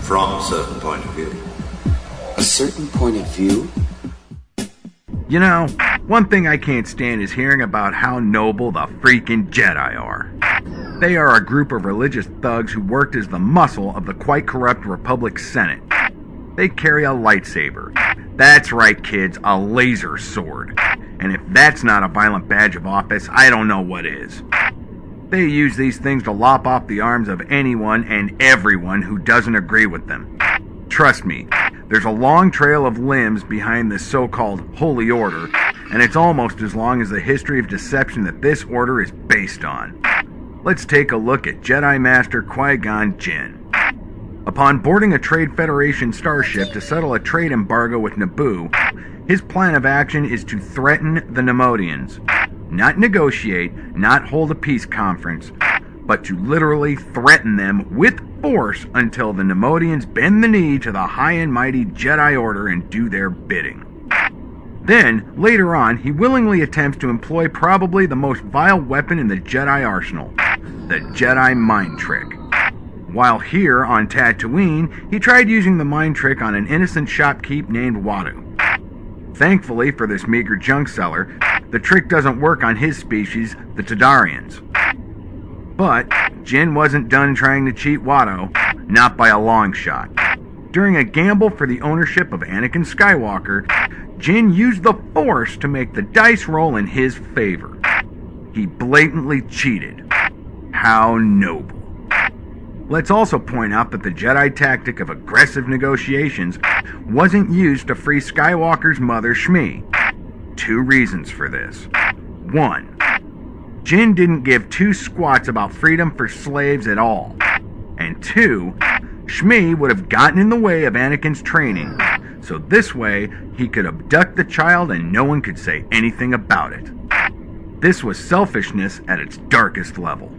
from a certain point of view. A certain point of view? You know, one thing I can't stand is hearing about how noble the freaking Jedi are. They are a group of religious thugs who worked as the muscle of the quite corrupt Republic Senate. They carry a lightsaber. That's right, kids, a laser sword. And if that's not a violent badge of office, I don't know what is. They use these things to lop off the arms of anyone and everyone who doesn't agree with them. Trust me, there's a long trail of limbs behind this so-called Holy Order, and it's almost as long as the history of deception that this order is based on. Let's take a look at Jedi Master Qui-Gon Jinn. Upon boarding a Trade Federation starship to settle a trade embargo with Naboo, his plan of action is to threaten the Neimoidians. Not negotiate, not hold a peace conference, but to literally threaten them with force until the Neimoidians bend the knee to the high and mighty Jedi Order and do their bidding. Then, later on, he willingly attempts to employ probably the most vile weapon in the Jedi arsenal, the Jedi mind trick. While here on Tatooine, he tried using the mind trick on an innocent shopkeep named Watto. Thankfully for this meager junk seller, the trick doesn't work on his species, the Tadarians. But Jinn wasn't done trying to cheat Watto, not by a long shot. During a gamble for the ownership of Anakin Skywalker, Jinn used the Force to make the dice roll in his favor. He blatantly cheated. How noble. Let's also point out that the Jedi tactic of aggressive negotiations wasn't used to free Skywalker's mother, Shmi. 2 reasons for this. 1. Jinn didn't give 2 squats about freedom for slaves at all. And 2. Shmi would have gotten in the way of Anakin's training, so this way he could abduct the child and no one could say anything about it. This was selfishness at its darkest level.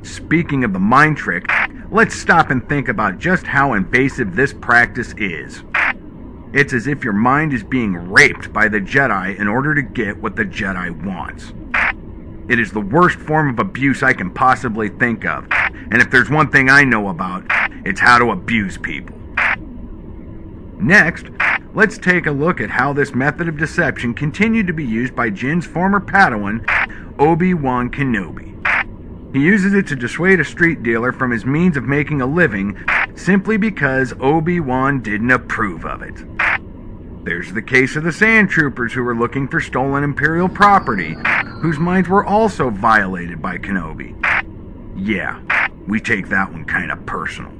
Speaking of the mind trick, let's stop and think about just how invasive this practice is. It's as if your mind is being raped by the Jedi in order to get what the Jedi wants. It is the worst form of abuse I can possibly think of, and if there's one thing I know about, it's how to abuse people. Next, let's take a look at how this method of deception continued to be used by Jinn's former Padawan, Obi-Wan Kenobi. He uses it to dissuade a street dealer from his means of making a living simply because Obi-Wan didn't approve of it. There's the case of the Sand Troopers who were looking for stolen Imperial property, whose minds were also violated by Kenobi. Yeah, we take that one kind of personal.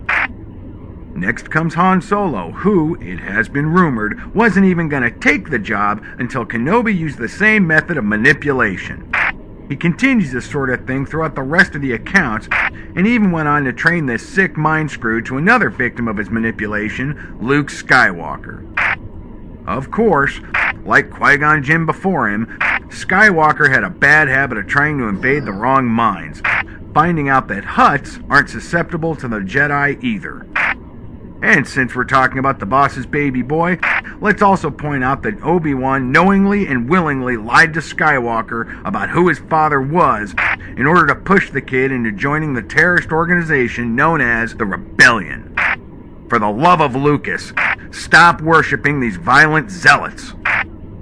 Next comes Han Solo, who, it has been rumored, wasn't even going to take the job until Kenobi used the same method of manipulation. He continues this sort of thing throughout the rest of the accounts, and even went on to train this sick mind screw to another victim of his manipulation, Luke Skywalker. Of course, like Qui-Gon Jinn before him, Skywalker had a bad habit of trying to invade the wrong minds, finding out that Hutts aren't susceptible to the Jedi either. And since we're talking about the boss's baby boy, let's also point out that Obi-Wan knowingly and willingly lied to Skywalker about who his father was in order to push the kid into joining the terrorist organization known as the Rebellion. For the love of Lucas, stop worshipping these violent zealots.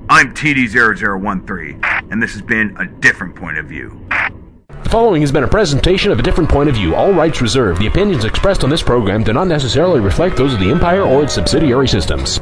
I'm TD0013, and this has been A Different Point of View. The following has been a presentation of A Different Point of View. All rights reserved. The opinions expressed on this program do not necessarily reflect those of the Empire or its subsidiary systems.